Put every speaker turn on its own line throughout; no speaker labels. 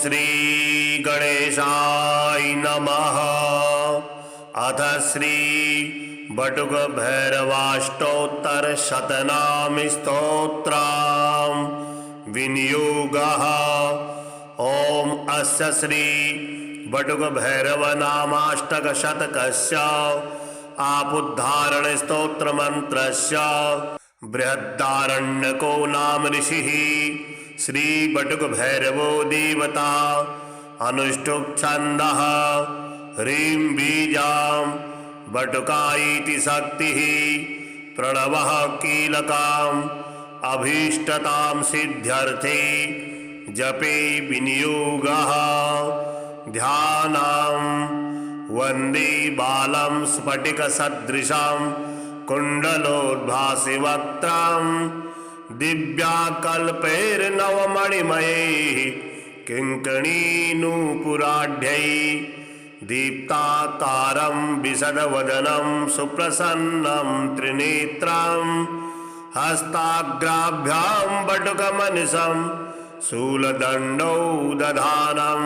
श्री गणेशाय नमः। अथ श्री बटुक भैरवाष्टोत्तर शतनाम स्तोत्रम् विनियोगः। ओम अस्य श्री बटुक भैरव नामाष्टक शतकस्य आपुद्धारण स्तोत्र मंत्रस्य बृहदारण्यको नाम ऋषिः श्री बटुक भैरवो देवता। अनुष्टुप् छन्दः ह्रीं बीजां बटुका इति शक्तिः। प्रणवः कीलकाम् अभीष्टतां सिद्ध्यर्थे जपे विनियोगः। ध्यानं वन्दे बालं स्फटिकसदृशं कुण्डलोद्भासिवक्त्रं दिव्याकल्पैर्नवमणिमयैः किङ्कणीनूपुराढ्यैः दीप्ताकारं विशदवदनं सुप्रसन्नं त्रिनेत्रं हस्ताग्राभ्यां बटुकमनिशं शूलदण्डौ दधानं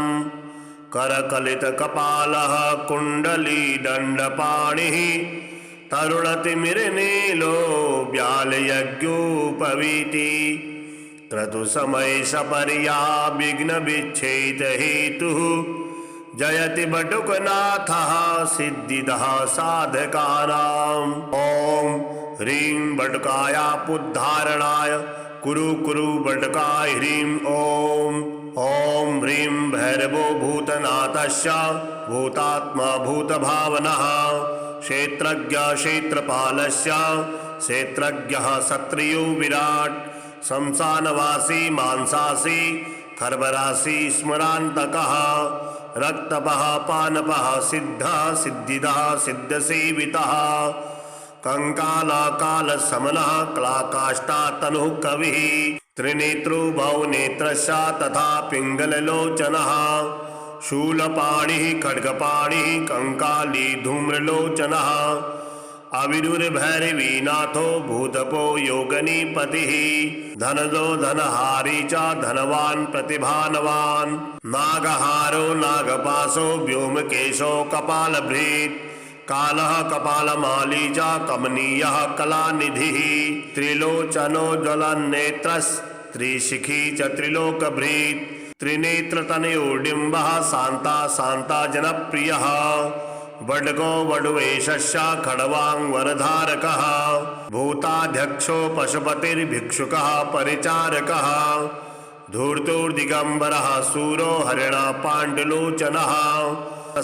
करकलितकपालः कुण्डलीदण्डपाणिः तरुणतिमिरनीलो व्यालयज्ञोपवीति। क्रतुसमयसपर्या विघ्नविच्छेदहेतुः जयति बटुकनाथः सिद्धिदः साधकानाम्। ॐ ह्रीं बटुकायापुद्धारणाय कुरु कुरु बटुकाय ह्रीं ॐ। ॐ ह्रीं भैरवो भूतनाथस्य भूतात्मा भूतभावनः क्षेत्रज्ञ क्षेत्रपालस्य क्षेत्रज्ञः क्षत्रियो विराट् शमशानवासी मांसासी खर्वरासी स्मरान्तकः रक्तपः पानपः सिद्धः सिद्धिदः सिद्धसेवितः कंकालकालशमनः क्लाकाष्ठातनुः कविः त्रिनेत्रो बहुनेत्रस्य तथा पिङ्गललोचनः शूलपाणिः खड्गपाणिः कंकाली धूम्रलोचनः अविरुर्भैरवीनाथो भूतपो योगनीपतिः धनदो धनहारी च धनवान् प्रतिभानवान् नागहारो नागपाशो व्योमकेशो कपालभृत् कालः कपालमाली च कमनीयः कलानिधिः त्रिलोचनो ज्वलन्नेत्रस्त्रिशिखी च त्रिलोकभृत् त्रिनेत्रतनयोडिम्बः शान्ता शान्ता जनप्रियः वड्गो वडुवेशस्य खड्वाङ्वरधारकः भूताध्यक्षो पशुपतिर्भिक्षुकः परिचारकः धूर्तोर्दिगम्बरः शूरो हरिणः पाण्डुलोचनः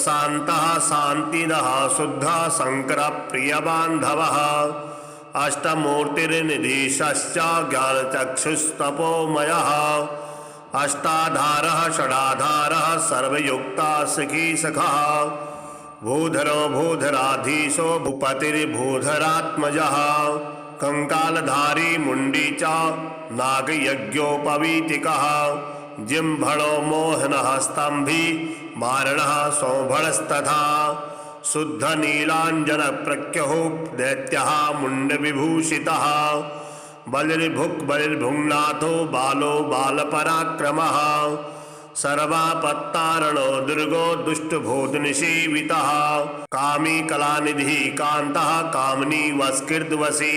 शान्तः शान्तिदः शुद्धः शङ्करप्रियबान्धवः अष्टमूर्तिर्निधीशश्च ज्ञानचक्षुस्तपोमयः अष्टाधारः षडाधारः सर्वयुक्ता सखी सखः भूधरो भूधराधीशो भूपतिर्भूधरात्मजः कंकालधारी मुंडी च नागयज्ञोपवीतिकः जिह्वणो मोहनस्तंभी मारणः सौभणस्तथा शुद्ध नीलांजन प्रख्यः दैत्यः मुंडविभूषितः बलिर्भुक् बलिर्भुङ्नाथो बालो बालपराक्रमः सर्वापत्तारणो दुर्गो दुष्टभूतनिषेवितः कामी कलानिधिः कान्तः कामनी वस्कृद्वसी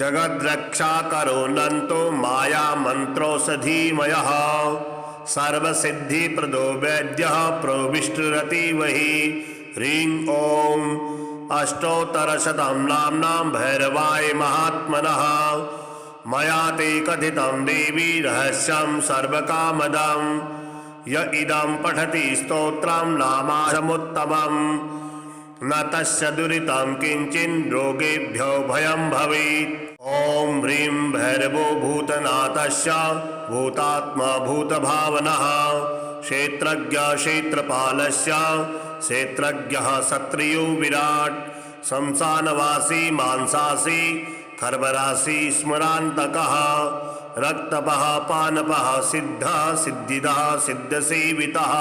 जगद्रक्षाकरो नन्तो माया मंत्रोषधीमयः सर्वसिद्धिप्रदो वैद्यः प्रविष्टरतिवहि ह्रीं ॐ अष्टोत्तरशतं नाम्नां भैरवाय महात्मनः मया ते कथितं देवी रहस्यं सर्वकामदम् य इदं पठति स्तोत्रं नामाशमुत्तमम् न तस्य दुरितं किंचिन् रोगेभ्यो भयं भवेत्। ॐ ह्रीं भैरवो भूतनाथस्य भूतात्मा भूतभावनः क्षेत्रज्ञ क्षेत्रपालस्य क्षेत्रज्ञः क्षत्रियो विराट् शमशानवासी मांसासी खर्वरासी स्मरान्तकः रक्तपः पानपः सिद्धः सिद्धिदः सिद्धसेवितः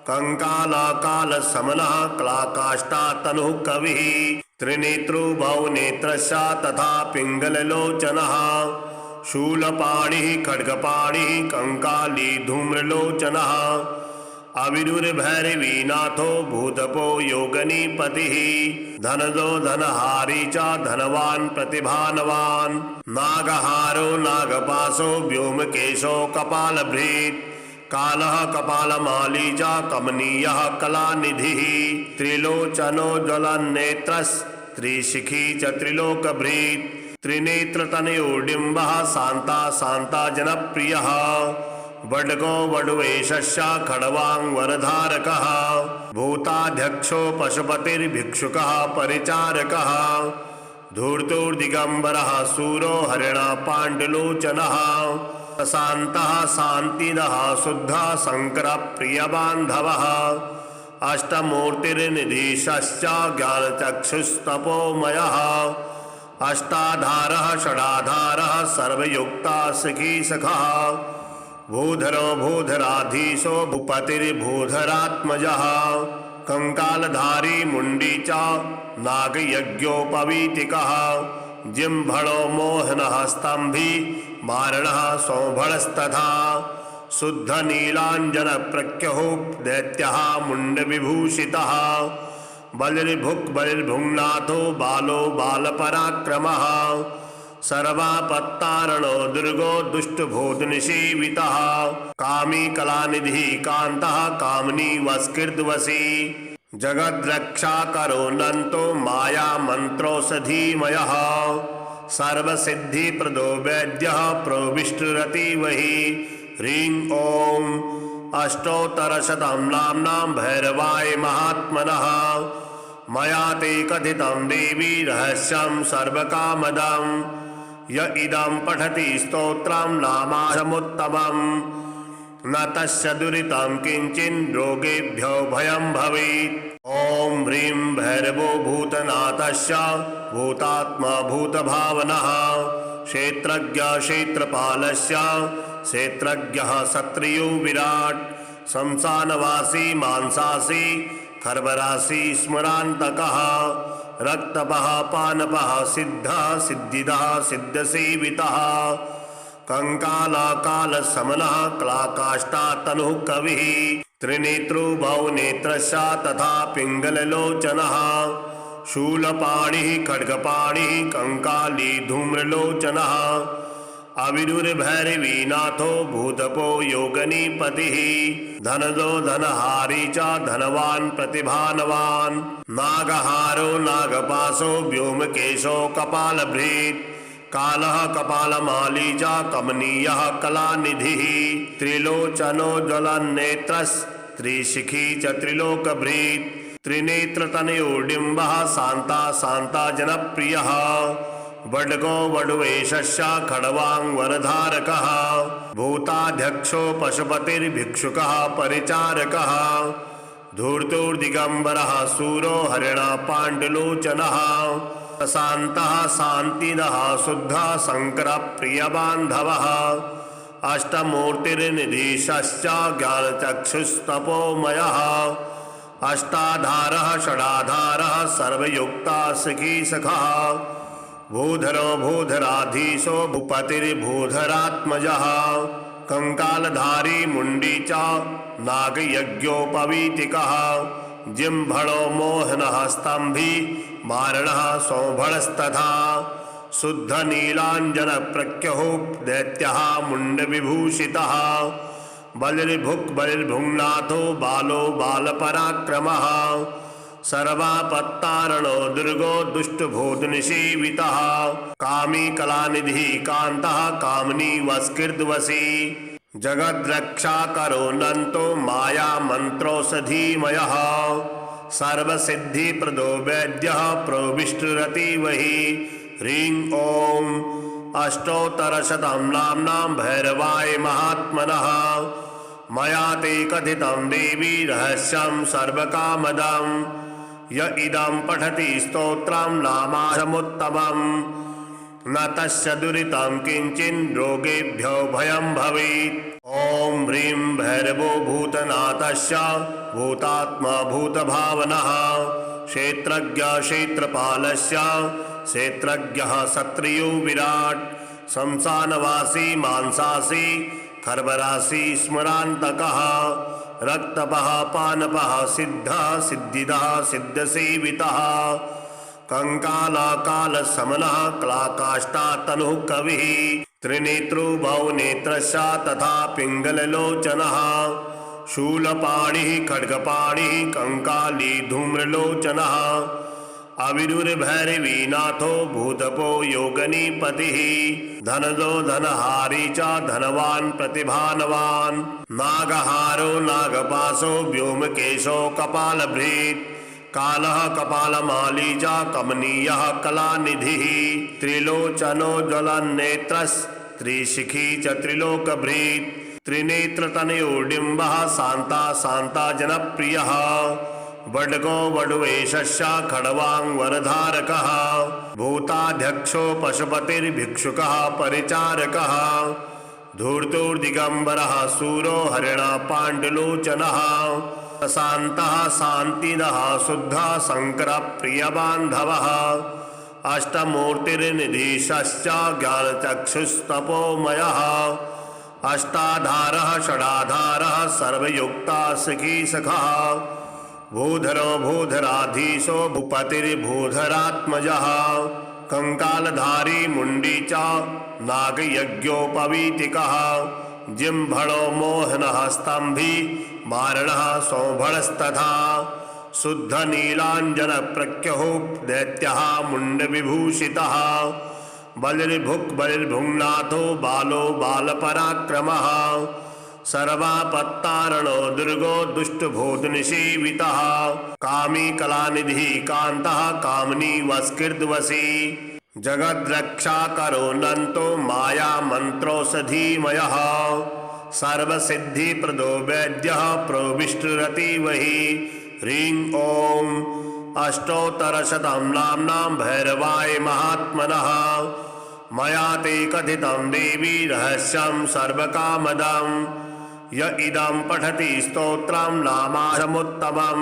कंकालकालशमनः क्लाकाष्ठातनुः कविः त्रिनेत्रो बहुनेत्रस्य तथा पिङ्गललोचनः शूलपाणिः खड्गपाणिः कंकाली धूम्रलोचनः अविदुर्भैरवीनाथो भूतपो योगनीपतिः धनदो धनहारी च धनवान् प्रतिभानवान् नागहारो नागपाशो व्योमकेशो कपालभृत् कालः कपालमाली च कमनीयः कलानिधिः त्रिलोचनो ज्वलन्नेत्रस्त्रिशिखी च त्रिलोकभृत् त्रिनेत्रतनयोडिम्बः शान्ता शान्ता जनप्रियः वड्गो वडुवेशस्य खड्वाङ्वरधारकः भूताध्यक्षो पशुपतिर्भिक्षुकः परिचारकः धूर्तोर्दिगम्बरः शूरो हरिणः पाण्डुलोचनः शान्तः शान्तिदः शुद्धः शङ्करः प्रियबान्धवः अष्टमूर्तिर्निधीशश्च ज्ञानचक्षुस्तपोमयः अष्टाधारः षडाधारः सर्वयुक्ता सखी सखः भूधरो भूधराधीशो भूपतिर्भूधरात्मजः कंकालधारी मुंडी च नागयज्ञोपवीतिकः जिह्वणो मोहनस्तंभी मारणः सौभणस्तथा शुद्ध नीलांजन प्रख्यः दैत्यः मुंडविभूषितः बलिर्भुक् बलिर्भुङ्नाथो बालो बालपराक्रमः सर्वापत्तारणो दुर्गो दुष्टभूतनिषेवितः कामी कलानिधिः कान्तः कामिनी वस्कृद्वसी जगद्रक्षाकरो नन्तो माया मन्त्रोषधीमयः सर्वसिद्धिप्रदो वैद्यः प्रविष्टुरतिवहि ह्रीं ॐ अष्टोत्तरशतं नाम्नां भैरवाय महात्मनः मया ते कथितं देवी रहस्यं सर्वकामदम् य इदं पठति स्तोत्रं नामाशमुत्तमम् न तस्य दुरितं किंचिन् रोगेभ्यो भयं भवेत्। ॐ ह्रीं भैरवो भूतनाथस्य भूतात्मा भूतभावनः क्षेत्रज्ञ क्षेत्रपालस्य क्षेत्रज्ञः क्षत्रियो विराट् शमशानवासी मांसासी खर्वरासी स्मरान्तकः रक्तपः पानपः सिद्धः सिद्धिदः सिद्धसेवितः कंकालाकालशमनः क्लाकाष्ठातनुः कविः त्रिनेत्रो बहुनेत्रस्य तथा पिङ्गललोचनः शूलपाणिः खड्गपाणिः कंकाली धूम्रलोचनः अविदुर्भैरवीनाथो भूतपो योगनीपतिः धनदो धनहारी च धनवान् प्रतिभानवान् नागहारो नागपाशो व्योमकेशो कपालभृत् कालः कपालमाली च कमनीयः कलानिधिः त्रिलोचनो ज्वलन्नेत्रस्त्रिशिखी च त्रिलोकभृत् त्रिनेत्रतनयोडिम्बः शान्ता शान्ता जनप्रियः वड्गो वडुवेशस्य खड्वाङ्वरधारकः भूताध्यक्षो पशुपतिर्भिक्षुकः परिचारकः धूर्तोर्दिगम्बरः शूरो हरिणः पाण्डुलोचनः शान्तः शान्तिदः शुद्धः शङ्करः प्रियबान्धवः अष्टमूर्तिर्निधीशश्च ज्ञानचक्षुस्तपोमयः अष्टाधारः षडाधारः सर्वयुक्ता सखी सखः भूधरो भूधराधीशो भूपतिर्भूधरात्मजः कंकालधारी मुंडी च नागयज्ञोपवीतिकः जिह्वणो मोहनस्तंभी मारणः सौभणस्तथा शुद्ध नीलांजन प्रख्यः दैत्यः मुंडविभूषितः बलिर्भुक् बलिर्भुङ्नाथो बालो बालपराक्रमः सर्वापत्तारणो दुर्गो दुष्टभूतनिषेवितः कामी कलानिधिः कान्तः कामिनी वस्कृद्वसी जगद्रक्षाकरो नन्तो माया मन्त्रोषधीमयः सर्वसिद्धिप्रदो वैद्यः प्रविष्टुरतिवहि ह्रीं ॐ अष्टोत्तरशतं नाम्नां भैरवाय महात्मनः मया ते कथितं देवी रहस्यं सर्वकामदम् य इदं पठति स्तोत्रं नामाशमुत्तमम् न तस्य दुरितं किंचिन् रोगेभ्यो भयं भवेत्। ॐ ह्रीं भैरवो भूतनाथस्य भूतात्मा भूतभावनः क्षेत्रज्ञ क्षेत्रपालस्य क्षेत्रज्ञः क्षत्रियो विराट् शमशानवासी मांसासी खर्बरासी स्मरान्तकः रक्तपः पानपः सिद्धः सिद्धिदः सिद्धसेवितः कंकालकालशमनः क्लाकाष्ठातनुः कविः त्रिनेत्रो बहुनेत्रस्य तथा पिङ्गललोचनः शूलपाणिः खड्गपाणिः कंकाली धूम्रलोचनः अविरुर्भैरवीनाथो भूतपो योगनीपतिः धनदो धनहारी च धनवान् प्रतिभानवान् नागहारो नागपाशो व्योमकेशो कपालभृत् कालः कपालमाली च कमनीयः कलानिधिः त्रिलोचनो ज्वलन्नेत्रस्त्रिशिखी च त्रिलोकभृत् त्रिनेत्रतनयोडिम्बः शान्ता शान्ता जनप्रियः वड्गो वडुवेशस्य खड्वाङ्गवरधारकः भूताध्यक्षो पशुपतिर्भिक्षुकः परिचारकः धूर्तोर्दिगम्बरः सूरो हरिणः पाण्डुलोचनः शान्तः शान्तिदः शुद्धः शङ्करः प्रियबान्धवः अष्टमूर्तिर्निधीशश्च ज्ञानचक्षुस्तपोमयः अष्टाधारः षडाधारः सर्वयुक्ता सखी सखः भूधरो भूधराधीशो भूपतिर्भूधरात्मजः कंकालधारी मुंडी च नागयज्ञोपवीतिकः जिह्वणो मोहनस्तंभी मारणः सौभणस्तथा शुद्ध नीलांजन प्रख्यो दैत्यः मुंडविभूषितः बलिर्भुक् बलिर्भुङ्नाथो बालो बालपराक्रमः सर्वापत्तारणो दुर्गो दुष्टभूतनिषेवितः कामी कलानिधिः कान्तः कामनी वस्कृद्वसी जगद्रक्षाकरो नन्तो माया मन्त्रोषधीमयः सर्वसिद्धिप्रदो वैद्यः प्रविष्टुरतिवहि ह्रीं ॐ अष्टोत्तरशतं नाम्नां भैरवाय महात्मनः मया ते कथितं देवी रहस्यं सर्वकामदं य इदं पठति स्तोत्रं नामाहमुत्तमं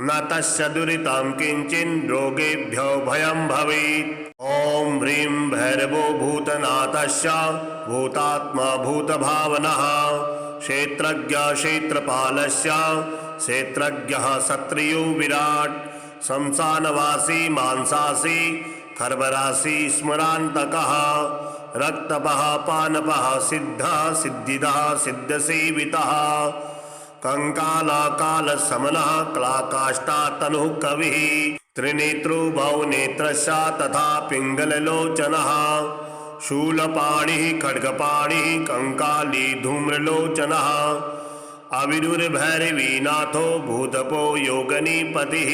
न तस्य दुरितं किंचिन् रोगेभ्यो भयं भवेत्। ॐ ह्रीं भैरवो भूतनाथस्य भूतात्मा भूतभावनः क्षेत्रज्ञ क्षेत्रपालस्य क्षेत्रज्ञः क्षत्रियो विराट् शमशानवासी मांसासी खर्बरासी स्मरान्तकः रक्तपः पानपः सिद्धः सिद्धिदः सिद्धसेवितः कंकालकालशमनः क्लाकाष्ठातनुः कविः त्रिनेत्रो बहुनेत्रस्य तथा पिङ्गललोचनः शूलपाणिः खड्गपाणिः कंकाली धूम्रलोचनः अविरुर्भैरवीनाथो भूतपो योगनीपतिः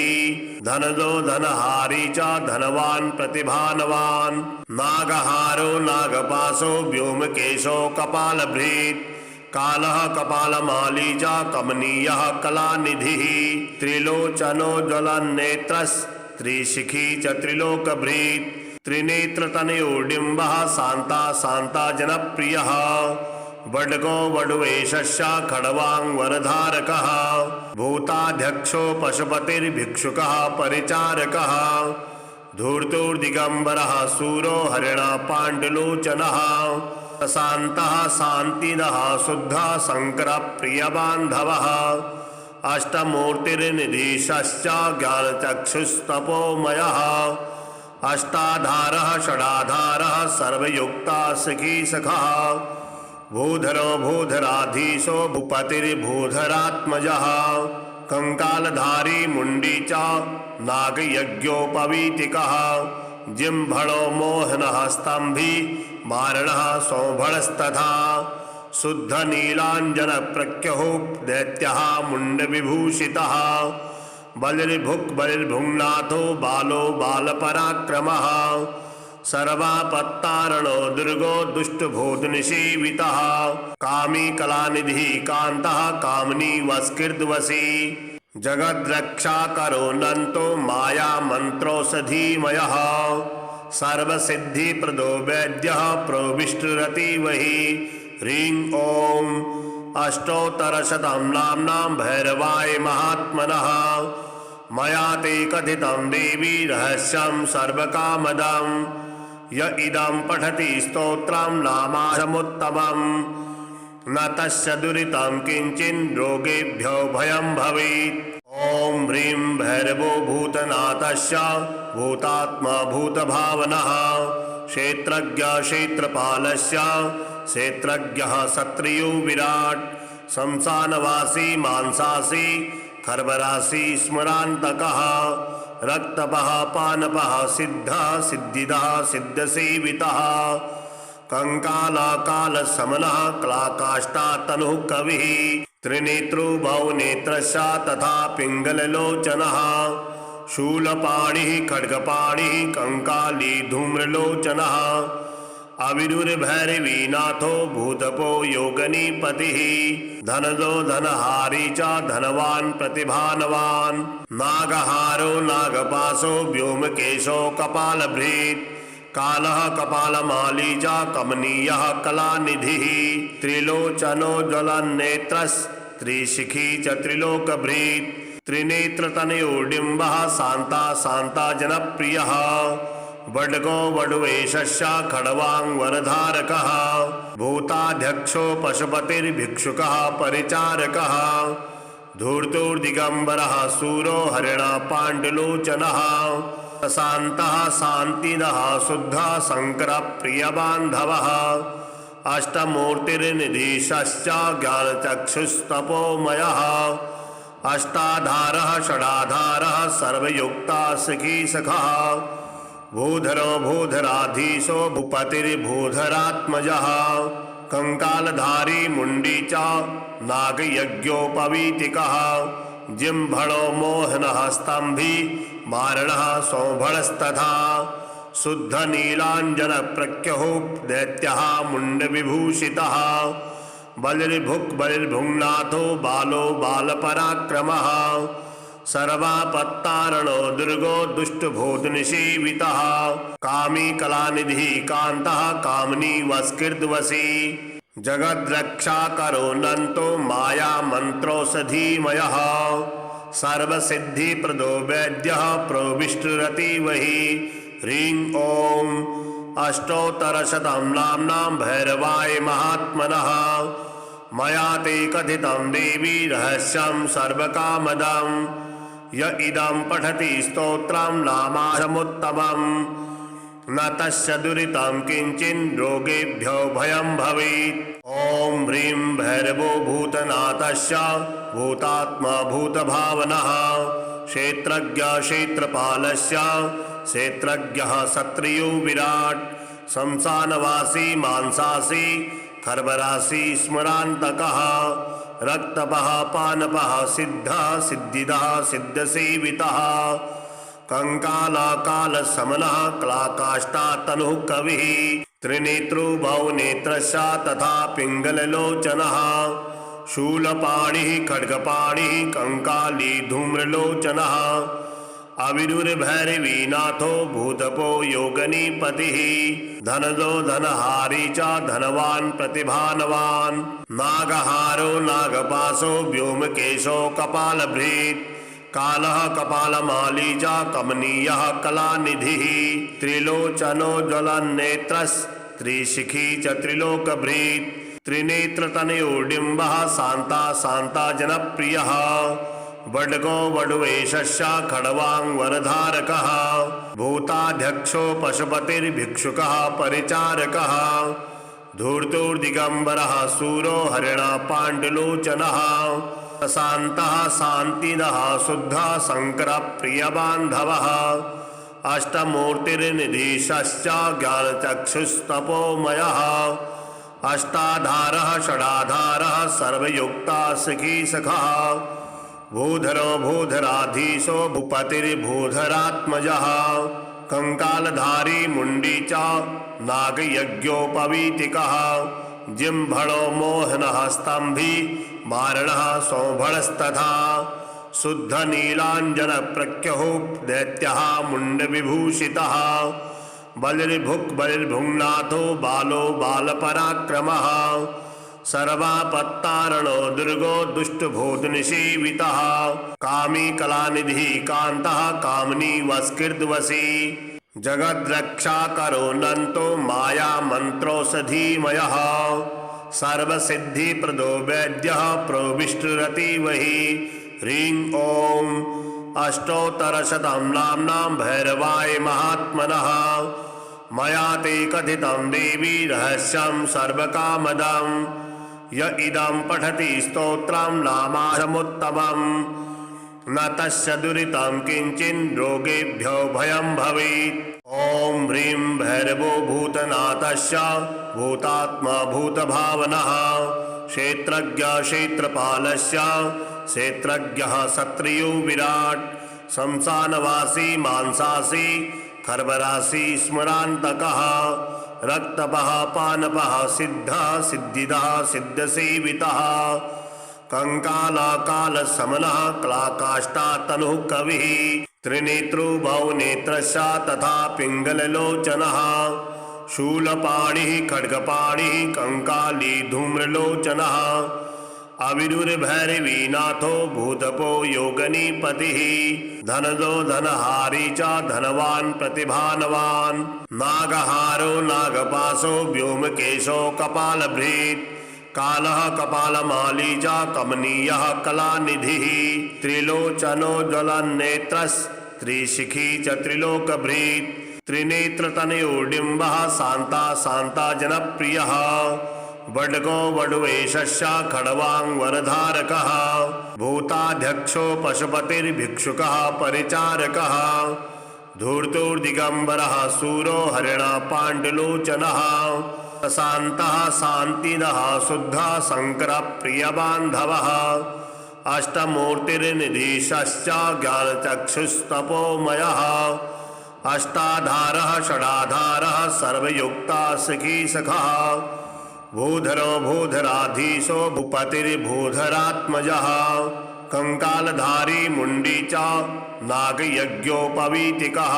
धनदो धनहारी च धनवान् प्रतिभानवान् नागहारो नागपाशो व्योमकेशो कपालभृत् कालः कपालमाली च कमनीयः कलानिधिः त्रिलोचनो ज्वलन्नेत्रस्त्रिशिखी च त्रिलोकभृत् त्रिनेत्रतनयोडिम्बः शान्ता शान्ता जनप्रियः वड्गो वडुवेशस्य खड्वाङ्गवरधारकः भूताध्यक्षो पशुपतिर्भिक्षुकः परिचारकः धूर्तोर्दिगम्बरः सूरो हरिणः पाण्डुलोचनः शान्तः शान्तिदः शुद्धः शङ्करः प्रियबान्धवः अष्टमूर्तिर्निधीशश्च ज्ञानचक्षुस्तपोमयः अष्टाधारः षडाधारः सर्वयुक्ता सखी सखः भूधरो भूधराधीशो भूपतिर्भूधरात्मजः कंकालधारी मुंडी च नागयज्ञोपवीतिकः जिह्वणो मोहनस्तंभी मारणः सौभणस्तथा शुद्ध नीलांजन प्रख्यो दैत्यः मुंडविभूषितः बलिर्भुक् बलिर्भुङ्नाथो बालो बालपराक्रमः सर्वापत्तारणो दुर्गो दुष्टभूतनिषेवितः कामी कलानिधिः कान्तः कामनी वस्कृद्वसी जगद्रक्षाकरो नन्तो माया मन्त्रोषधीमयः सर्वसिद्धिप्रदो वैद्यः प्रविष्टुरतिवहि ह्रीं ॐ अष्टोत्तरशतं नाम्नां भैरवाय महात्मनः मया ते कथितं देवी रहस्यं सर्वकामदं य इदं पठति स्तोत्रं नामासमुत्तमम् न तस्य दुरितं किंचिन् रोगेभ्यो भयं भवेत्। ओम ह्रीं भैरवो भूतनाथस्य भूतात्मा भूतभावनः क्षेत्रज्ञ क्षेत्रपालस्य क्षेत्रज्ञः क्षत्रियो विराट शमशानवासी मांसासी खर्वरासी स्मरान्तकः रक्तपः पानपः सिद्धः सिद्धिदः सिद्धसेवितः कंकालाकालशमनः क्लाकाष्ठातनुः कविः त्रिनेत्रो बहुनेत्रस्य तथा पिङ्गललोचनः शूलपाणिः खड्गपाणिः कंकाली धूम्रलोचनः अविरुर्भैरवीनाथो भूतपो योगनीपतिः धनदो धनहारी च धनवान् प्रतिभानवान् नागहारो नागपाशो व्योमकेशो कपालभृत् कालः कपालमाली च कमनीयः कलानिधिः त्रिलोचनो ज्वलन्नेत्रस्त्रिशिखी च त्रिलोकभृत् त्रिनेत्रतनयोडिम्बः शान्ता शान्ता जनप्रियः वड्गो वड्वेशस्य खड्वाङ्गवरधारकः भूताध्यक्षो पशुपतिर्भिक्षुकः परिचारकः धूर्तोर्दिगम्बरः शूरो हरिणः पाण्डुलोचनः शान्तः शान्तिदः शुद्धः शङ्करप्रियबान्धवः अष्टमूर्तिर्निधीशश्च ज्ञानचक्षुस्तपोमयः अष्टाधारः षडाधारः सर्वयुक्ता सखी सखः भूधरो भूधराधीशो भूपतिर्भूधरात्मजः कंकालधारी मुंडी च नागयज्ञोपवीतिकः जिह्वणो मोहनः स्तंभी मारणः सौभणस्तथा शुद्ध नीलांजन प्रख्यहो दैत्यः मुंडविभूषितः बलिर्भुक् बलिर्भुङ्नाथो बालो बालपराक्रमः सर्वापत्तारणो दुर्गो दुष्टभोजनिषेवितः कामी कलानिधिः कान्तः कामनी वस्कृद्वसी जगद्रक्षाकरो नन्तो माया मन्त्रोषधीमयः सर्वसिद्धिप्रदो वैद्यः प्रविष्टुरतिवहि ह्रीं ॐ अष्टोत्तरशतं नाम्नां भैरवाय महात्मनः मया ते कथितं देवी रहस्यं सर्वकामदं य इदं पठति स्तोत्रं नामासमुत्तमम् न तस्य दुरितं किंचिन् रोगेभ्यो भयं भवेत्। ओम ह्रीं भैरवो भूतनाथस्य भूतात्मा भूतभावनः क्षेत्रज्ञ क्षेत्रपालस्य क्षेत्रज्ञः क्षत्रियो विराट शमशानवासी मांसासी खर्वरासी स्मरान्तकः रक्तपः पानपः सिद्धः सिद्धिदः सिद्धसेवितः कंकालाकालशमनः क्लाकाष्ठातनुः कविः त्रिनेत्रो बहुनेत्रस्य तथा पिङ्गललोचनः शूलपाणिः खड्गपाणिः कंकाली धूम्रलोचनः अविरुर्भैरवीनाथो भूतपो योगनीपतिः धनदो धनहारी च धनवान् प्रतिभानवान् नागहारो नागपाशो व्योमकेशो कपालभृत् कालः कपालमाली च कमनीयः कलानिधिः त्रिलोचनो ज्वलन्नेत्रस्त्रिशिखी च त्रिलोकभृत् त्रिनेत्रतनयोडिम्बः शान्ता शान्ता जनप्रियः वड्गो वड्वेशस्य खड्वाङ्गवरधारकः भूताध्यक्षो पशुपतिर्भिक्षुकः परिचारकः धूर्तोर्दिगम्बरः शूरो हरिणः पाण्डुलोचनः शान्तः शान्तिदः शुद्धः शङ्करप्रियबान्धवः अष्टमूर्तिर्निधीशश्च ज्ञानचक्षुस्तपोमयः अष्टाधारः षडाधारः सर्वयुक्ता सखी सखः भूधरो भूधराधीशो भूपतिर्भूधरात्मजः कंकालधारी मुंडी च नागयज्ञोपवीतिकः जिह्वणो मोहनः स्तंभी मारणः सौभणस्तथा शुद्ध नीलांजन प्रख्यहो दैत्यः मुंडविभूषितः बलिर्भुक् बलिर्भुङ्नाथो बालो बालपराक्रमः सर्वापत्तारणो दुर्गो दुष्टभोजनिषेवितः कामी कलानिधिः कान्तः कामनी वस्कृद्वसी जगद्रक्षाकरोऽनन्तो मायामन्त्रोऽषधीमयः सर्वसिद्धिप्रदो वैद्यः प्रविष्टरतिवहि ह्रीं ॐ अष्टोत्तरशतं नाम्नां भैरवाय महात्मनः मया ते कथितं देवी रहस्यं सर्वकामदं य इदं पठति स्तोत्रं नामाशमुत्तमम् न तस्य दुरितं किंचिन् रोगेभ्यो भयं भवेत्। ॐ ह्रीं भैरवो भूतनाथस्य भूतात्मा भूतभावनः क्षेत्रज्ञ क्षेत्रपालस्य क्षेत्रज्ञः क्षत्रियो विराट शमशानवासी मांसासी खर्वरासी स्मरान्तकः रक्तपः पानपः सिद्धः सिद्धिदः सिद्धसेवितः कंकालाकालशमनः क्लाकाष्ठातनुः कविः त्रिनेत्रो बहुनेत्रस्य तथा पिङ्गललोचनः शूलपाणिः खड्गपाणिः कंकाली धूम्रलोचनः अविरुर्भैरवीनाथो भूतपो योगनीपतिः धनदो धनहारी च धनवान् प्रतिभानवान् नागहारो नागपाशो व्योमकेशो कपालभृत् कालः कपालमाली च कमनीयः कलानिधिः त्रिलोचनो ज्वलन्नेत्रस्त्रिशिखी च त्रिलोकभृत् त्रिनेत्रतनयोडिम्बः शान्ता शान्ता जनप्रियः वड्गो वडुवेशस्य खड्वाङ्वरधारकः भूताध्यक्षो पशुपतिर्भिक्षुकः परिचारकः धूर्तोर्दिगम्बरः सूरो हरिणः पाण्डुलोचनः शान्तः शान्तिदः शुद्धः शङ्करप्रियबान्धवः अष्टमूर्तिर्निधीशश्च ज्ञानचक्षुस्तपोमयः अष्टाधारः षडाधारः सर्वयुक्ता सखी सखः भूधरो भूधराधीशो भूपतिर्भूधरात्मजः कंकालधारी मुंडी च नागयज्ञोपवीतिकः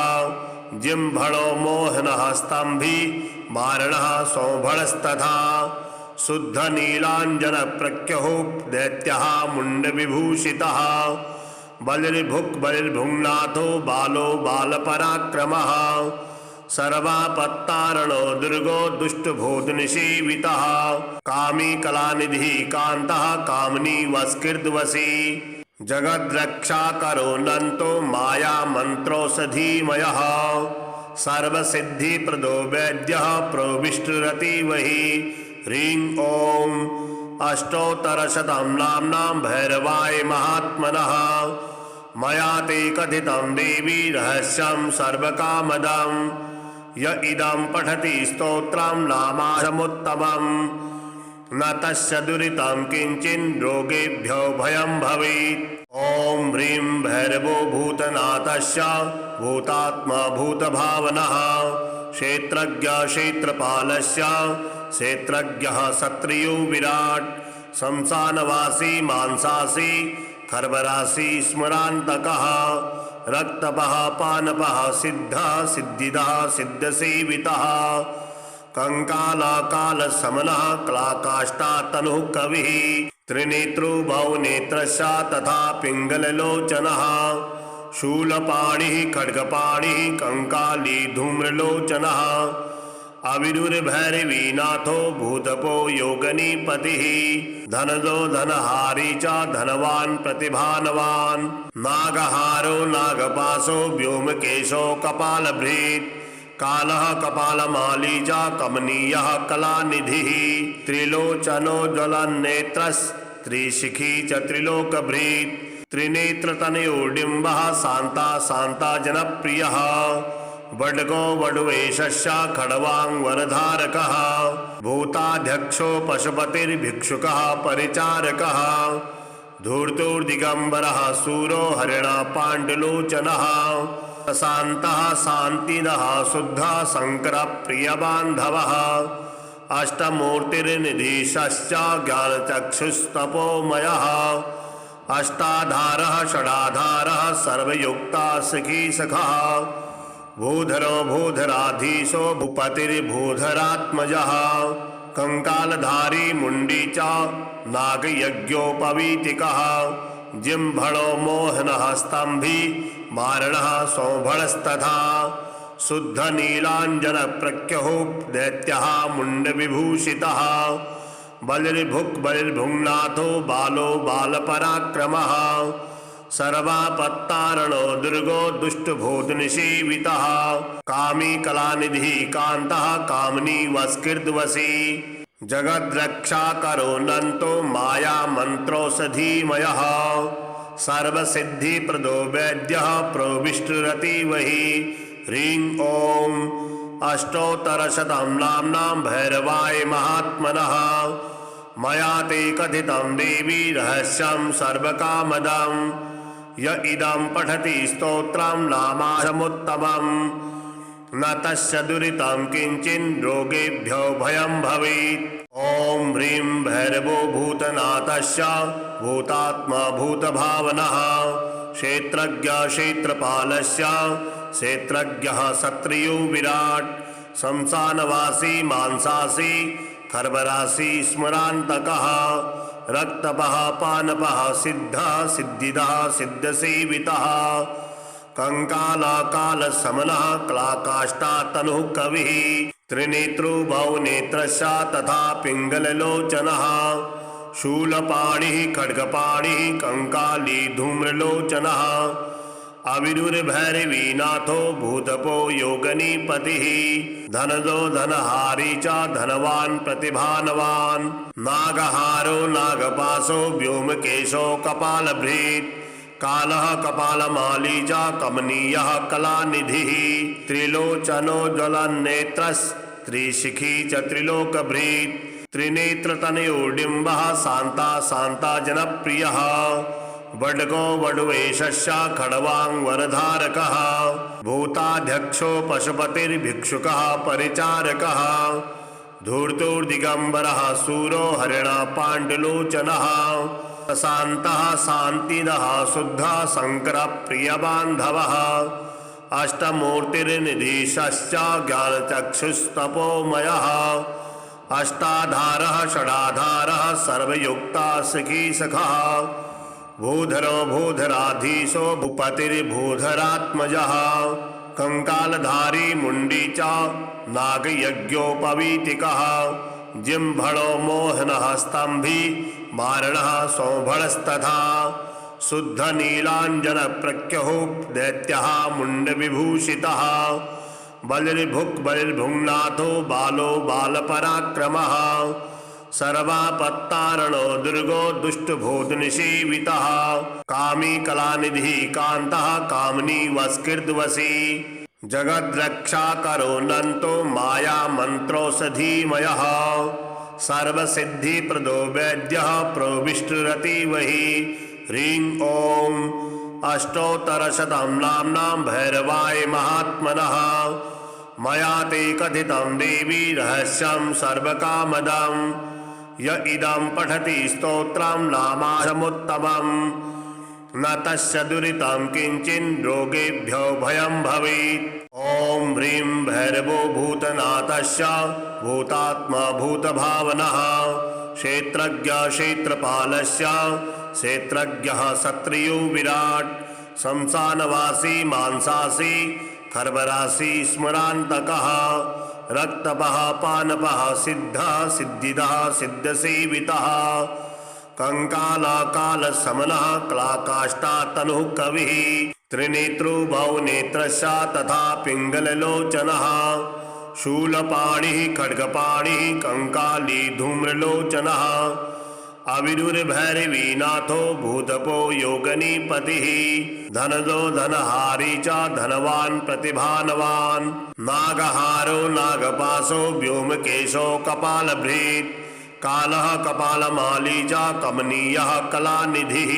जिह्वणो मोहनः स्तंभी मारणः सौभणस्तथा शुद्धनीलाञ्जनप्रख्यः दैत्यः मुण्डविभूषितः बलिर्भुक्बलिर्भुङ्नाथो बालो बालपराक्रमः सर्वापत्तारणो दुर्गो दुष्टभूतनिषेवितः कामी कलानिधिः कान्तः कामनी वस्कृद्वसी जगद्रक्षाकरोऽनन्तो मायामन्त्रोऽषधीमयः सर्वसिद्धिप्रदो वैद्यः प्रविष्टरतिवहि ह्रीं ॐ अष्टोत्तरशतं नाम्नां भैरवाय महात्मनः मया ते कथितं देवी रहस्यं सर्वकामदं य इदं पठति स्तोत्रं नामाशमुत्तमम् न तस्य दुरितं किंचिन् रोगेभ्यो भयं भवेत्। ॐ ह्रीं भैरवो भूतनाथस्य भूतात्मा भूतभावनः क्षेत्रज्ञ क्षेत्रपालस्य क्षेत्रज्ञः क्षत्रियो विराट शमशानवासी मांसासी खर्वरासी स्मरान्तकः रक्तपः पानपः सिद्धः सिद्धिदः सिद्धसेवितः कंकालाकालशमनः क्लाकाष्ठातनुः कविः त्रिनेत्रो बहुनेत्रस्य तथा पिङ्गललोचनः शूलपाणिः खड्गपाणिः कंकाली धूम्रलोचनः अविरुर्भैरवीनाथो भूतपो योगनीपतिः धनदो धनहारी च धनवान् प्रतिभानवान् नागहारो नागपाशो व्योमकेशो कपालभृत् कालः कपालमाली च कमनीयः कलानिधिः त्रिलोचनो ज्वलन्नेत्रस्त्रिशिखी च त्रिलोकभृत् त्रिनेत्रतनयोडिम्बः शान्ता शान्ता जनप्रियः वड्गो वडुवेशस्य खड्वाङ्वरधारकः भूताध्यक्षो पशुपतिर्भिक्षुकः परिचारकः धूर्तोर्दिगम्बरः सूरो हरिणः पाण्डुलोचनः शान्तः शान्तिदः शुद्धः शङ्करप्रियबान्धवः अष्टमूर्तिर्निधीशश्च ज्ञानचक्षुस्तपोमयः अष्टाधारः षडाधारः सर्वयुक्ता सखी सखः भूधरो भूधराधीशो भूपतिर्भूधरात्मजः कंकालधारी मुंडी च नागयज्ञोपवीतिकः जिह्वणो मोहनः स्तंभी मारणः सौभणस्तथा शुद्ध नीलांजन प्रख्यो दैत्यः मुंडविभूषितः बलिर्भुक् बलिर्भुङ्नाथो बालो बालपराक्रमः सर्वापत्तारणो दुर्गो दुष्टभूतनिषेवितः कामी कलानिधि कान्तः कामनी वस्कृद्वसी जगद्रक्षाकरो नन्तो माया मन्त्रोषधीमयः सर्वसिद्धिप्रदो वैद्यः प्रविष्टरतिवहि ह्रीं ॐ अष्टोत्तरशतं नाम्नां भैरवाय महात्मनः मया ते कथितं देवी रहस्यं सर्वकामदं य इदं पठति स्तोत्रं नामासमुत्तमं न तस्य दुरितं किंचिन् रोगेभ्यो भयं भवेत्। ॐ ह्रीं भैरवो भूतनाथस्य भूतात्मा भूतभावनः क्षेत्रज्ञ क्षेत्रपालस्य क्षेत्रज्ञः क्षत्रियो विराट् शमशानवासी मांसासी खर्वरासी स्मरान्तकः रक्तपः पानपः सिद्धः सिद्धिदः सिद्धसेवितः कंकालकालशमनः क्लाकाष्ठातनुः कविः त्रिनेत्रो बहुनेत्रस्य तथा पिङ्गललोचनः शूलपाणिः खड्गपाणिः कंकाली धूम्रलोचनः अविरुर्भैरवीनाथो भूतपो योगनीपतिः धनदो धनहारी च धनवान् प्रतिभानवान् नागहारो नागपाशो व्योमकेशो कपालभृत् कालः कपालमाली च कमनीयः कलानिधिः त्रिलोचनो ज्वलन्नेत्रस्त्रिशिखी च त्रिलोकभृत् त्रिनेत्रतनयोडिम्बः शान्ता शान्ता जनप्रियः वड्गो वडुवेशस्य खड्वाङ्वरधारकः भूताध्यक्षो पशुपतिर्भिक्षुकः परिचारकः धूर्तोर्दिगम्बरः शूरो हरिणः पाण्डुलोचनः शान्तः शान्तिदः शुद्धः शङ्करप्रियबान्धवः अष्टमूर्तिर्निधीशश्च ज्ञानचक्षुस्तपोमयः अष्टाधारः षडाधारः सर्वयुक्ता सखी सखः भूधरो भूधराधीशो भूपतिर्भूधरात्मजः कंकालधारी मुंडी च नागयज्ञोपवीतिकः जिह्वणो मोहनः स्तंभी मारणः सौभणस्तथा शुद्ध नीलांजन प्रख्यो दैत्यः मुंडविभूषितः बलिर्भुक् बलिर्भुङ्नाथो बालो बालपराक्रमः सर्वापत्तारणो दुर्गो दुष्टभूतनिषेवितः कामी कलानिधि कान्तः कामनी वस्कृद्वसी जगद्रक्षाकरो नन्तो माया मन्त्रोषधीमयः सर्वसिद्धिप्रदो वैद्यः प्रविष्टरतिवहि ह्रीं ॐ अष्टोत्तरशतं नाम्नां भैरवाय महात्मनः मया ते कथितं देवी रहस्यं सर्वकामदं य इदं पठति स्तोत्रं नामासमुत्तमं न तस्य दुरितं किंचिन् रोगेभ्यो भयं भवेत्। ॐ ह्रीं भैरवो भूतनाथस्य भूतात्मा भूतभावनः क्षेत्रज्ञ क्षेत्रपालस्य क्षेत्रज्ञः क्षत्रियो विराट् शमशानवासी मांसासी खर्वरासी स्मरान्तकः रक्तपः पानपः सिद्धः सिद्धिदः सिद्धसेवितः कंकालकालशमनः क्लाकाष्ठातनुः कविः त्रिनेत्रो बहुनेत्रस्य तथा पिङ्गललोचनः शूलपाणिः खड्गपाणिः कंकाली धूम्रलोचनः अविरुर्भैरवीनाथो भूतपो योगनीपतिः धनदो धनहारी च धनवान् प्रतिभानवान् नागहारो नागपाशो व्योमकेशो कपालभृत् कालः कपालमाली च कमनीयः कलानिधिः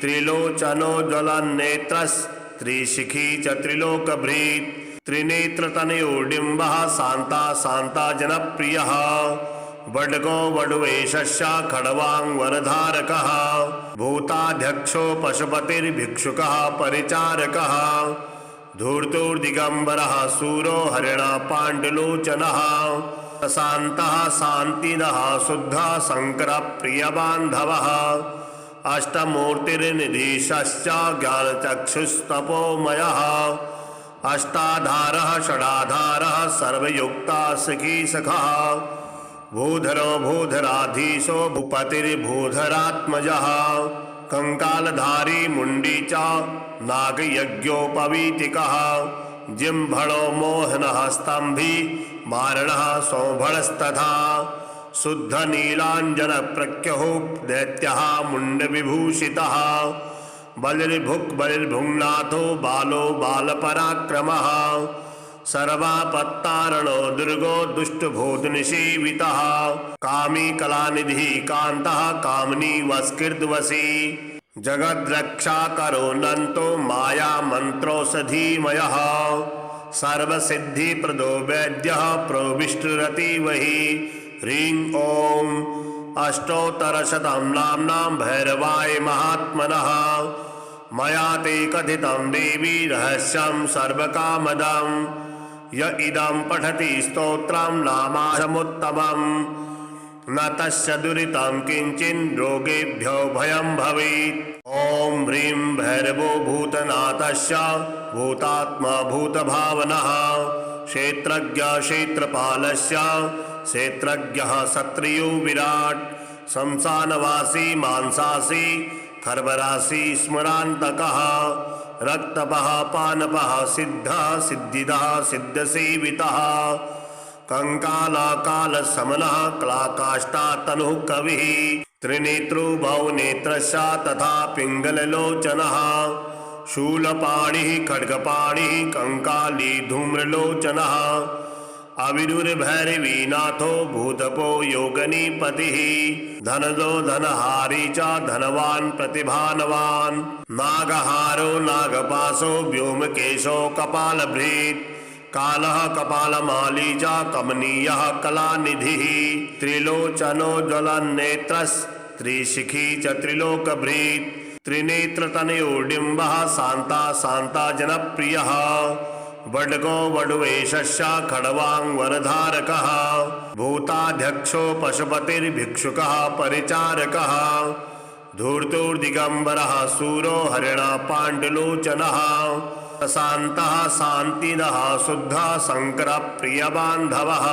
त्रिलोचनो ज्वलन्नेत्रस्त्रिशिखी च त्रिलोकभृत् त्रिनेत्रतनयोडिम्बः शान्ता शान्ता जनप्रियः वड्गो वडुवेशस्य खड्वाङ्वरधारकः भूताध्यक्षो पशुपतिर्भिक्षुकः परिचारकः धूर्तोर्दिगम्बरः शूरो हरिणः पाण्डुलोचनः शान्तः शान्तिदः शुद्धः शङ्करप्रियबान्धवः अष्टमूर्तिर्निधीशश्च ज्ञानचक्षुस्तपोमयः अष्टाधारः षडाधारः सर्वयुक्ता सखी सखः भूधरो भूधराधीशो भूपतिर्भूधरात्मजः कंकालधारी मुंडी च नागयज्ञोपवीतिकः जिह्वणो मोहनः स्तंभी मारणः सौभणस्तथा शुद्ध नीलांजन प्रख्यः दैत्यः मुंडविभूषितः बलिर्भुक् बलिर्भुङ्नाथो बालो बालपराक्रमः सर्वापत्तारणो दुर्गो दुष्टभूतनिषेवितः कामी कलानिधिः कान्तः कामनी वस्कृद्वसी जगद्रक्षाकरो नन्तो माया मन्त्रोषधीमयः सर्वसिद्धिप्रदो वैद्यः प्रविष्टुरतिवहि ह्रीं ॐ अष्टोत्तरशतं नाम्नां भैरवाय महात्मनः मया ते कथितं देवी रहस्यं सर्वकामदं य इदं पठति स्तोत्रं नामाशमुत्तमं न तस्य दुरितं किंचिन् रोगेभ्यो भयं भवेत्। ॐ ह्रीं भैरवो भूतनाथस्य भूतात्मा भूतभावनः क्षेत्रज्ञ क्षेत्रपालस्य क्षेत्रज्ञः क्षत्रियो विराट् शमशानवासी मांसासी खर्वरासी स्मरान्तकः रक्तपः पानपः सिद्धः सिद्धिदः सिद्धसेवितः कंकालाकालशमनः क्लाकाष्ठातनुः कविः त्रिनेत्रो बहुनेत्रस्य तथा पिङ्गललोचनः शूलपाणिः खड्गपाणिः कंकाली धूम्रलोचनः अविदुर्भैरवीनाथो भूतपो योगनीपतिः धनदो धनहारी च धनवान् प्रतिभानवान् नागहारो नागपाशो व्योमकेशो कपालभृत् कालः कपालमाली च कमनीयः कलानिधिः त्रिलोचनो ज्वलन्नेत्रस्त्रिशिखी च त्रिलोकभृत् त्रिनेत्रतनयो डिम्बः शान्ता शान्ता जनप्रियः वड्गो वडुवेशस्य खड्वाङ्वरधारकः भूताध्यक्षो पशुपतिर्भिक्षुकः परिचारकः धूर्तोर्दिगम्बरः शूरो हरिणः पाण्डुलोचनः शान्तः शान्तिदः शुद्धः शङ्करप्रियबान्धवः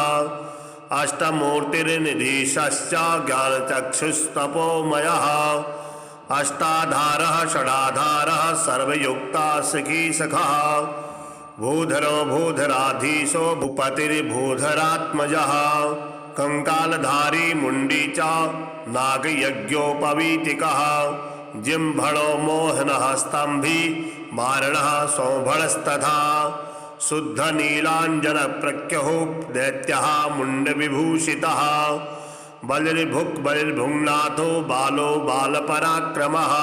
अष्टमूर्तिर्निधीशश्च ज्ञानचक्षुस्तपोमयः अष्टाधारः षडाधारः सर्वयुक्ता सखी सखः भूधरो भूधराधीशो भूपतिर्भूधरात्मजः कंकालधारी मुंडी च नागयज्ञोपवीतिकः जिह्वणो मोहनः स्तंभी मारणः सौभणस्तथा शुद्ध नीलांजन प्रख्यः दैत्यः मुंडविभूषितः बलिर्भुक् बलिर्भुङ्नाथो बालो बालपराक्रमः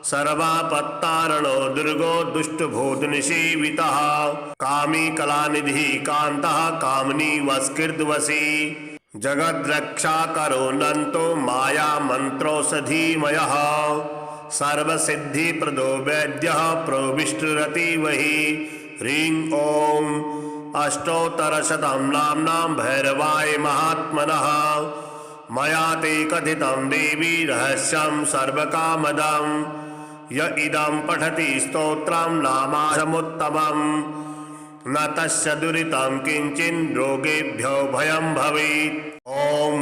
सर्वापत्तारणो दुर्गो दुष्टभूतनिषेवितः कामी कलानिधिः कान्तः कामनी वस्कृद्वसी जगद्रक्षाकरो नन्तो माया मन्त्रोषधीमयः सर्वसिद्धिप्रदो वैद्यः प्रविष्टुरतिवहि ह्रीं ॐ अष्टोत्तरशतं नाम्नां भैरवाय महात्मनः मया ते कथितं देवी रहस्यं सर्वकामदं य इदं पठति स्तोत्रं नामाशमुत्तमं न तस्य दुरितं किंचिन् रोगेभ्यो भयं भवेत्। ॐ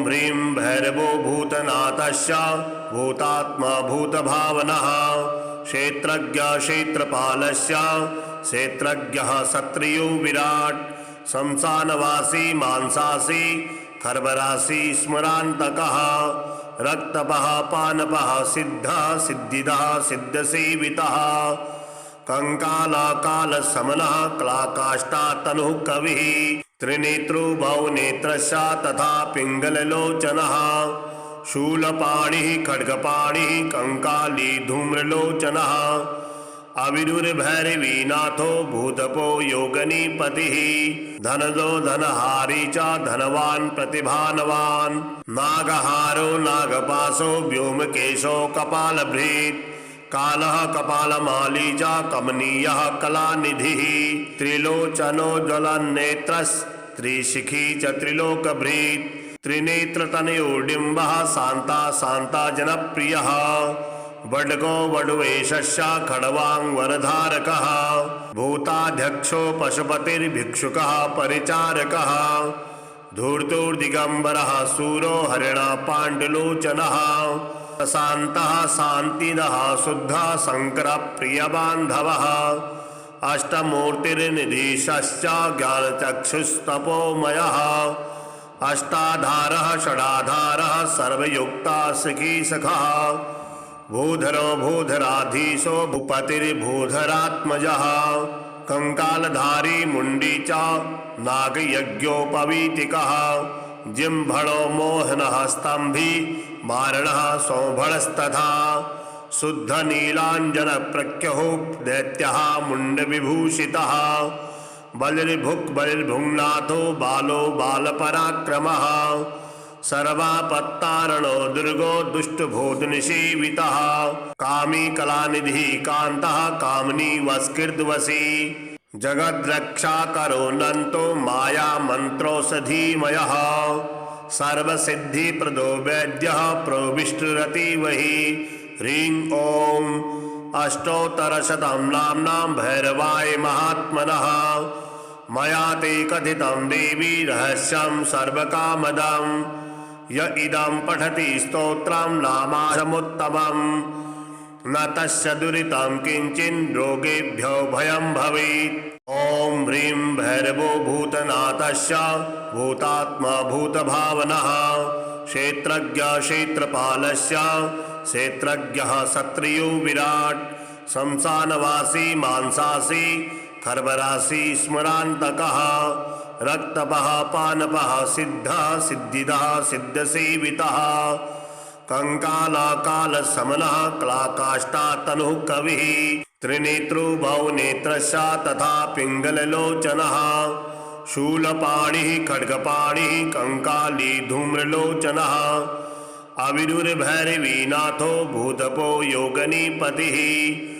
ह्रीं भैरवो भूतनाथस्य भूतात्मा भूतभावनः क्षेत्रज्ञ क्षेत्रपालस्य क्षेत्रज्ञः क्षत्रियो विराट् शमशानवासी मांसासी खर्वरासी स्मरान्तकः रक्तपः पानपः सिद्धः सिद्धिदः सिद्धसेवितः कंकालाकालशमनः क्लाकाष्ठातनुः कविः त्रिनेत्रो बहुनेत्रस्य तथा पिङ्गललोचनः शूलपाणिः खड्गपाणिः कंकाली धूम्रलोचनः अविदुर्भैरवीनाथो भूतपो योगनीपतिः धनदो धनहारी च धनवान् प्रतिभानवान् नागहारो नागपाशो व्योमकेशो कपालभृत् कालः कपालमाली च कमनीयः कलानिधिः त्रिलोचनो ज्वलन्नेत्रस्त्रिशिखी च त्रिलोकभृत् त्रिनेत्रतनयो डिम्बः शान्ता शान्ता जनप्रियः वडको वडुवेशस्य खड्वांगवरधारकः भूताध्यक्षो पशुपतिर्भिक्षुकः परिचारकः धूर्तुर्दिगंबरः सूरो हरिणः पाण्डुलोचनः शान्तः शान्तिदः शुद्धः शङ्करः प्रियबान्धवः अष्टमूर्तिर्निधीशश्च ज्ञानचक्षुस्तपोमयः अष्टाधारः षडाधारः सर्वयुक्ता सखी सखः भूधरो भूधराधीशो भूपतिर्भूधरात्मजः कंकालधारी मुंडी च नागयज्ञोपवीतिकः जिम्भणो मोहनः स्तंभी मारणः सौभणस्तथा शुद्ध नीलांजन प्रख्यः दैत्यः मुंडविभूषितः बलिर्भुक् बलिर्भुङ्नाथो बालो बालपराक्रमः सर्वापत्तारणो दुर्गो दुष्टभूतनिषेवितः कामी कलानिधिः कान्तः कामनी वस्कृद्वसी जगद्रक्षाकरो नन्तो माया मन्त्रोषधीमयः सर्वसिद्धिप्रदो वैद्यः प्रविष्टुरतिवहि ह्रीं ॐ अष्टोत्तरशतं नाम्नां भैरवाय महात्मनः मया ते कथितं देवी रहस्यं सर्वकामदं य इदं पठति स्तोत्रं नामासमुत्तमं न तस्य दुरितं किंचिन् रोगेभ्यो भयं भवेत्। ॐ ह्रीं भैरवो भूतनाथस्य भूतात्मा भूतभावनः क्षेत्रज्ञ क्षेत्रपालस्य क्षेत्रज्ञः क्षत्रियो विराट् शमशानवासी मांसासी खर्वरासी स्मरान्तकः रक्तपः पानपः सिद्धः सिद्धिदः सिद्धसेवितः कंकालाकालशमनः क्लाकाष्ठातनुः कविः त्रिनेत्रो बहुनेत्रस्य तथा पिङ्गललोचनः शूलपाणिः खड्गपाणिः कंकाली धूम्रलोचनः अविरुर्भैरवीनाथो भूतपो योगनीपतिः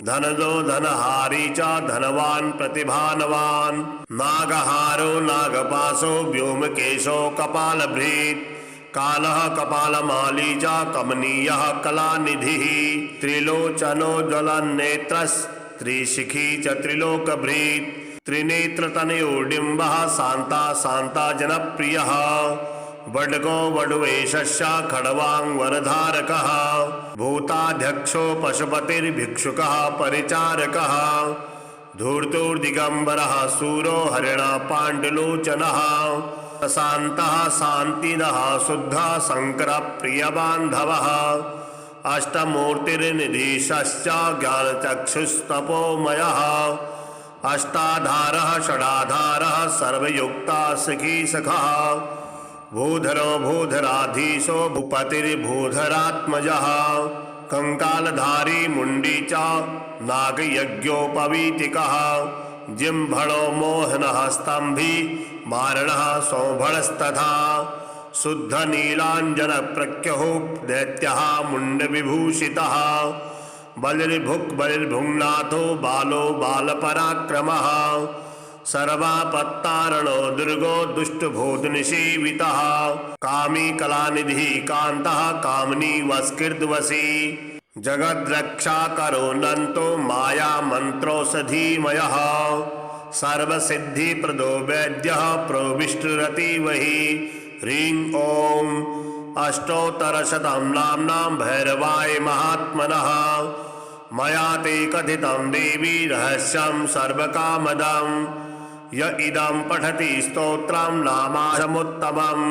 धनदो धनहारी च धनवान् प्रतिभानवान् नागहारो नागपाशो व्योमकेशो कपालभृत् कालः कपालमाली च कमनीयः कलानिधिः त्रिलोचनो ज्वलन्नेत्रस्त्रिशिखी च त्रिलोकभृत् त्रिनेत्रतनयोडिम्बः शान्ता शान्ता जनप्रियः वडको वडुवेशस्य खड्वांगवरधारकः भूताध्यक्षो पशुपतिर्भिक्षुकः परिचारकः धूर्तुर्दिगंबरः सूरो हरिणः पाण्डुलोचनः शान्तः शान्तिदः शुद्धः शङ्करः प्रियबान्धवः अष्टमूर्तिर्निधीशश्च ज्ञानचक्षुस्तपोमयः अष्टाधारः षडाधारः सर्वयुक्ता सखी सखः भूधरो भूधराधीशो भूपतिर्भूधरात्मजः कंकालधारी मुंडी च नागयज्ञोपवीतिकः जिम्भणो मोहनः स्तंभी मारणः सौभणस्तथा शुद्ध नीलांजन प्रख्यः दैत्यः मुंडविभूषितः बलिर्भुक् बलिर्भुङ्नाथो बालो बालपराक्रमः सर्वापत्तारणो दुर्गो दुष्टभूतनिषेवितः कामी कलानिधिः कान्तः कामनी वस्कृद्वसी जगद्रक्षाकरो नन्तो माया मन्त्रोषधीमयः सर्वसिद्धिप्रदो वैद्यः प्रविष्टुरतिवहि ह्रीं ॐ अष्टोत्तरशतं नाम्नां भैरवाय महात्मनः मया ते कथितं देवी रहस्यं सर्वकामदं य इदं पठति स्तोत्रं नामासमुत्तमं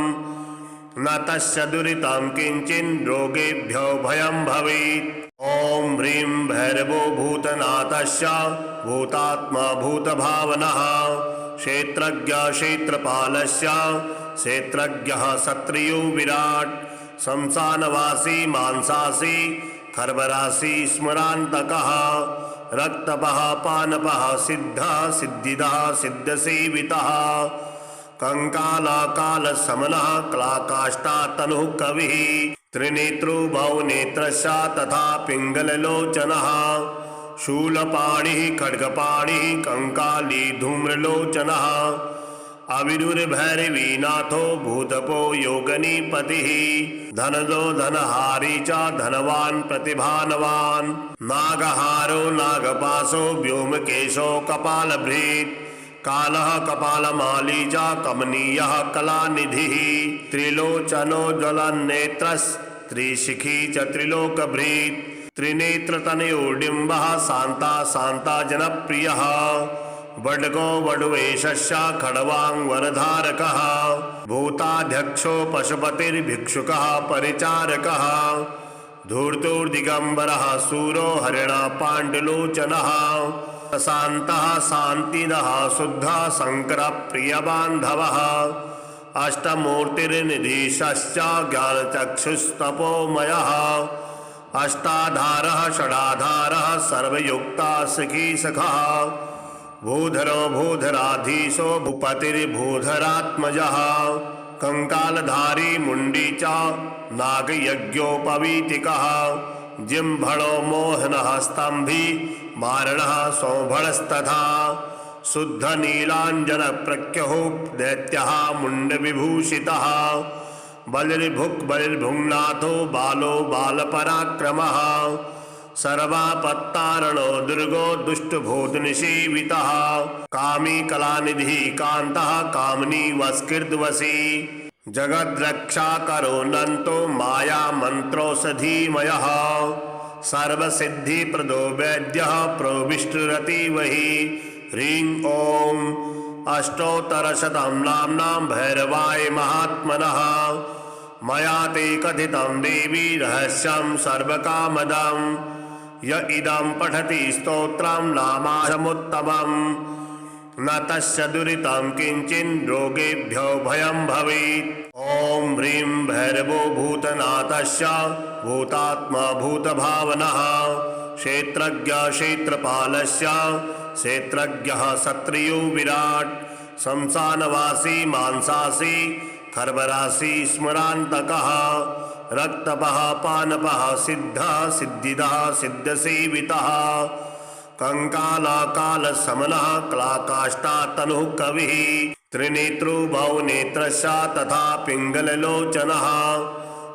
न तस्य दुरितं किंचिन् रोगेभ्यो भयं भवेत्। ॐ ह्रीं भैरवो भूतनाथस्य भूतात्मा भूतभावनः क्षेत्रज्ञ क्षेत्रपालस्य क्षेत्रज्ञः क्षत्रियो विराट् शमशानवासी मांसासी खर्वरासी स्मरान्तकः रक्तपः पानपः सिद्धः सिद्धिदः सिद्धसेवितः कंकालाकालशमनः क्लाकाष्ठातनुः कविः त्रिनेत्रो बहुनेत्रस्य तथा पिङ्गललोचनः शूलपाणिः खड्गपाणिः कंकाली धूम्रलोचनः अविदुर्भैरवीनाथो भूतपो योगनीपतिः धनदो धनहारी च धनवान् प्रतिभानवान् नागहारो नागपाशो व्योमकेशो कपालभृत् कालः कपालमाली च कमनीयः कलानिधिः त्रिलोचनो ज्वलन्नेत्रस्त्रिशिखी च त्रिलोकभृत् त्रिनेत्रतनयोडिम्बः शान्ता शान्ता जनप्रियः वड्गो वडुवेशस्य खड्वाङ्गवरधारकः भूताध्यक्षो पशुपतिर्भिक्षुकः परिचारकः धूर्तुर्दिगम्बरः शूरो हरिणः पाण्डुलोचनः शान्तः शान्तिदः शुद्धः शङ्करः प्रियबान्धवः अष्टमूर्तिर्निधीशश्च ज्ञानचक्षुस्तपोमयः अष्टाधारः षडाधारः सर्वयुक्ता सखी सखः भूधरो भूधराधीशो भूपतिर्भूधरात्मजः कंकालधारी मुंडी च नागयज्ञोपवीतिकः जिह्वणो मोहनः स्तंभी मारणः सौभणस्तथा शुद्ध नीलांजन प्रख्यहो दैत्यः मुंडविभूषितः बलिर्भुक् बलिर्भुङ्नाथो बालो बालपराक्रमः सर्वापत्तारणो दुर्गो दुष्टभूतनिषीवितः कामी कलानिधिः कान्तः कामनी वस्कृद्वसी जगद्रक्षाकरो नन्तो माया मन्त्रोषधीमयः सर्वसिद्धिप्रदो वैद्यः प्रविष्टुरतिवहि ह्रीं ॐ अष्टोत्तरशतं नाम्नां भैरवाय महात्मनः मया ते कथितं देवी रहस्यं सर्वकामदं य इदं पठति स्तोत्रं नामाहमुत्तमं न तस्य दुरितं किंचिन् रोगेभ्यो भयं भवेत्। ॐ ह्रीं भैरवो भूतनाथस्य भूतात्मा भूतभावनः क्षेत्रज्ञ क्षेत्रपालस्य क्षेत्रज्ञः क्षत्रियो विराट् शमशानवासी मांसासी खर्वरासी स्मरान्तकः रक्तपः पानपः सिद्धः सिद्धिदः सिद्धसेवितः कंकालकालशमनः क्लाकाष्ठातनुः कविः त्रिनेत्रो बहुनेत्रस्य तथा पिङ्गललोचनः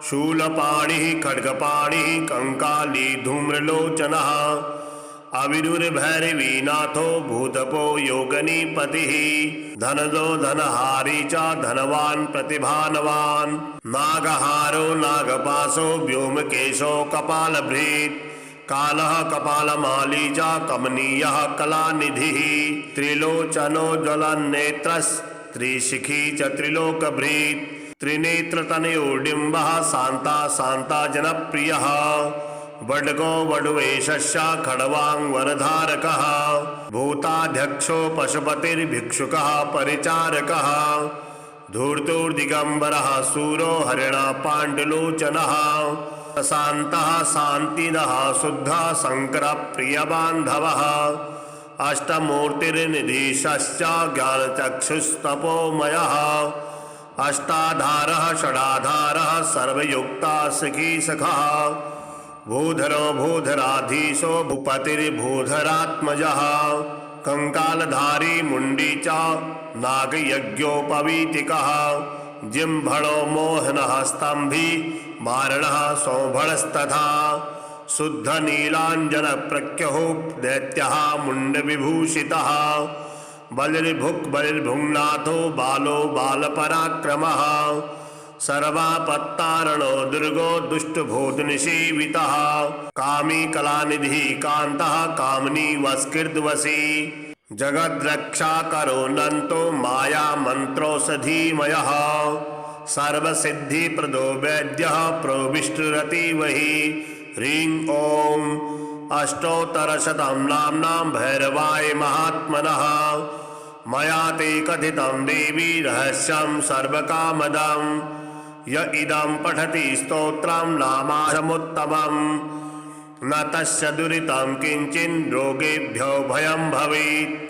शूलपाणिः खड्गपाणिः कंकाली धूम्रलोचनः अविदुर्भैरवीनाथो भूतपो योगनीपतिः धनदो धनहारी च धनवान् प्रतिभानवान् नागहारो नागपाशो व्योमकेशो कपालभृत् कालः कपालमाली च कमनीयः कलानिधिः त्रिलोचनो ज्वलन्नेत्रस्त्रिशिखी च त्रिलोकभृत् त्रिनेत्रतनयोडिम्बः शान्ता शान्ता जनप्रियः वड्गो वडुवेशस्य खड्वाङ्गवरधारकः भूताध्यक्षो पशुपतिर्भिक्षुकः परिचारकः धूर्तुर्दिगम्बरः शूरो हरिणः पाण्डुलोचनः शान्तः शान्तिदः शुद्धः शङ्करः प्रियबान्धवः अष्टमूर्तिर्निधीशश्च ज्ञानचक्षुस्तपोमयः अष्टाधारः षडाधारः सर्वयुक्ता सखी सखः भूधरो भूधराधीशो भूपतिर्भूधरात्मजः कंकालधारी मुंडी च नागयज्ञोपवीतिकः जिह्वणो मोहनः स्तंभी मारणः सौभणस्तथा शुद्ध नीलांजन प्रख्यहो दैत्यः मुंडविभूषितः बलिर्भुक् बलिर्भुङ्नाथो बालो बालपराक्रमः सर्वापत्तारणो दुर्गो दुष्टभूतनिषीवितः कामी कलानिधिः कान्तः कामनी वस्कृद्वसी जगद्रक्षाकरो नन्तो माया मन्त्रोषधीमयः सर्वसिद्धिप्रदो वैद्यः प्रविष्टुरतिवहि ह्रीं ॐ अष्टोत्तरशतं नाम्नां भैरवाय महात्मनः मया ते कथितं देवी रहस्यं सर्वकामदं य इदं पठति स्तोत्रं नामाहमुत्तमं न तस्य दुरितं किंचिन् रोगेभ्यो भयं भवेत्।